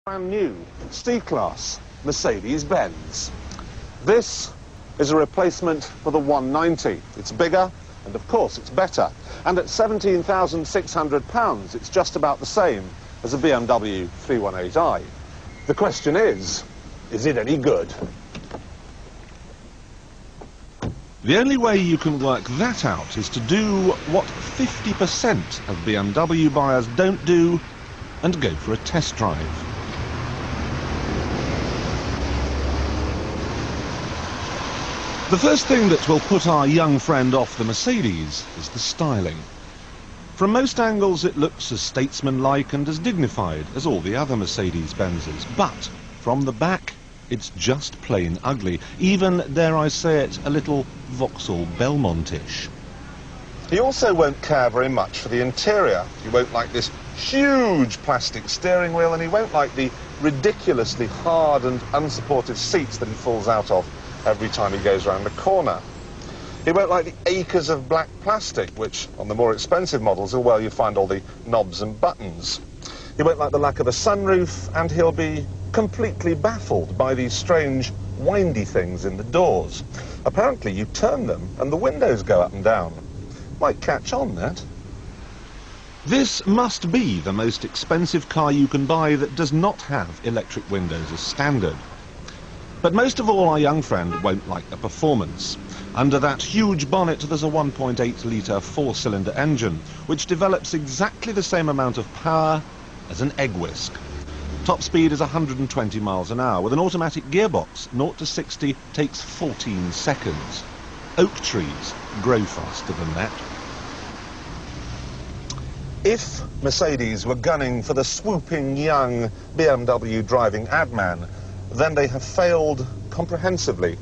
Brand new C-Class Mercedes-Benz. This is a replacement for the 190. It's bigger and of course it's better. And at £17,600 it's just about the same as a BMW 318i. The question is it any good? The only way you can work that out is to do what 50% of BMW buyers don't do and go for a test drive. The first thing that will put our young friend off the Mercedes is the styling. From most angles it looks as statesmanlike and as dignified as all the other Mercedes-Benzes, but from the back it's just plain ugly, even, dare I say it, a little Vauxhall Belmont-ish. He also won't care very much for the interior. He won't like this huge plastic steering wheel, and he won't like the ridiculously hard and unsupportive seats that he falls out of every time he goes round a corner. He won't like the acres of black plastic, which on the more expensive models are where you find all the knobs and buttons. He won't like the lack of a sunroof, and he'll be completely baffled by these strange windy things in the doors. Apparently you turn them and the windows go up and down. Might catch on, that. This must be the most expensive car you can buy that does not have electric windows as standard. But most of all, our young friend won't like the performance. Under that huge bonnet there's a 1.8-litre four-cylinder engine, which develops exactly the same amount of power as an egg whisk. Top speed is 120 miles an hour. With an automatic gearbox, 0 to 60 takes 14 seconds. Oak trees grow faster than that. If Mercedes were gunning for the swooping young BMW driving ad man, then they have failed comprehensively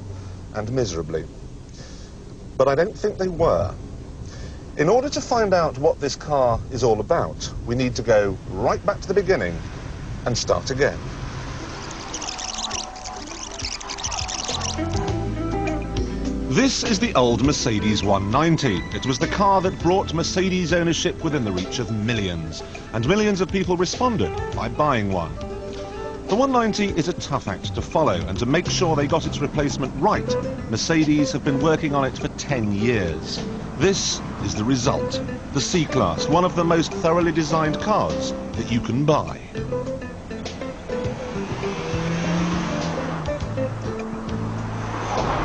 and miserably. But I don't think they were. In order to find out what this car is all about, we need to go right back to the beginning and start again. This is the old Mercedes 190. It was the car that brought Mercedes ownership within the reach of millions, and millions of people responded by buying one. The 190 is a tough act to follow, and to make sure they got its replacement right, Mercedes have been working on it for 10 years. This is the result, the C-Class, one of the most thoroughly designed cars that you can buy.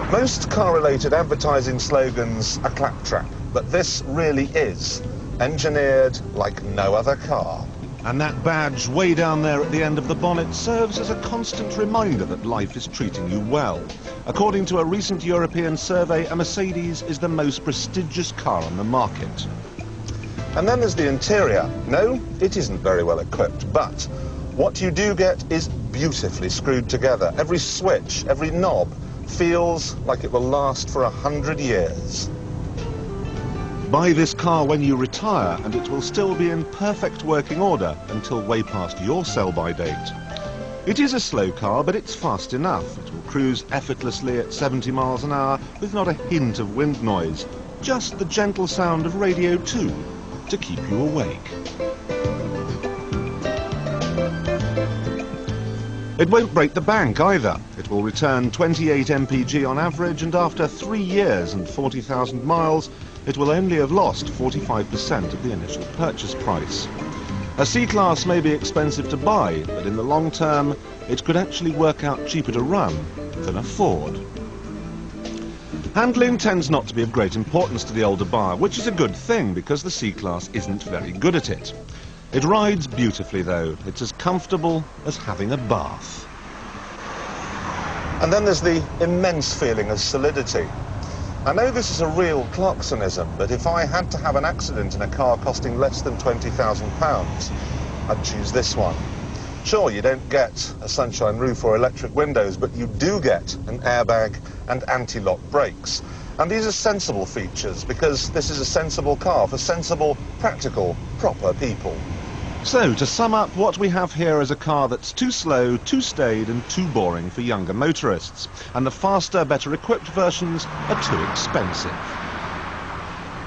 Most car-related advertising slogans are claptrap, but this really is engineered like no other car. And that badge way down there at the end of the bonnet serves as a constant reminder that life is treating you well. According to a recent European survey, a Mercedes is the most prestigious car on the market. And then there's the interior. No, it isn't very well equipped, but what you do get is beautifully screwed together. Every switch, every knob feels like it will last for 100 years. Buy this car when you retire and it will still be in perfect working order until way past your sell-by date. It is a slow car, but it's fast enough. It will cruise effortlessly at 70 miles an hour with not a hint of wind noise, just the gentle sound of Radio 2 to keep you awake. It won't break the bank either. It will return 28 mpg on average, and after 3 years and 40,000 miles, it will only have lost 45% of the initial purchase price. A C-Class may be expensive to buy, but in the long term, it could actually work out cheaper to run than a Ford. Handling tends not to be of great importance to the older buyer, which is a good thing because the C-Class isn't very good at it. It rides beautifully though. It's as comfortable as having a bath. And then there's the immense feeling of solidity. I know this is a real Clarksonism, but if I had to have an accident in a car costing less than £20,000, I'd choose this one. Sure, you don't get a sunshine roof or electric windows, but you do get an airbag and anti-lock brakes. And these are sensible features because this is a sensible car for sensible, practical, proper people. So, to sum up, what we have here is a car that's too slow, too staid and too boring for younger motorists. And the faster, better equipped versions are too expensive.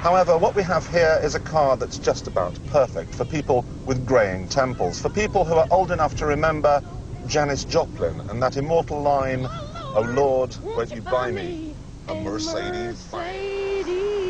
However, what we have here is a car that's just about perfect for people with greying temples, for people who are old enough to remember Janis Joplin and that immortal line, "Oh Lord, won't you buy me a Mercedes?" Mercedes.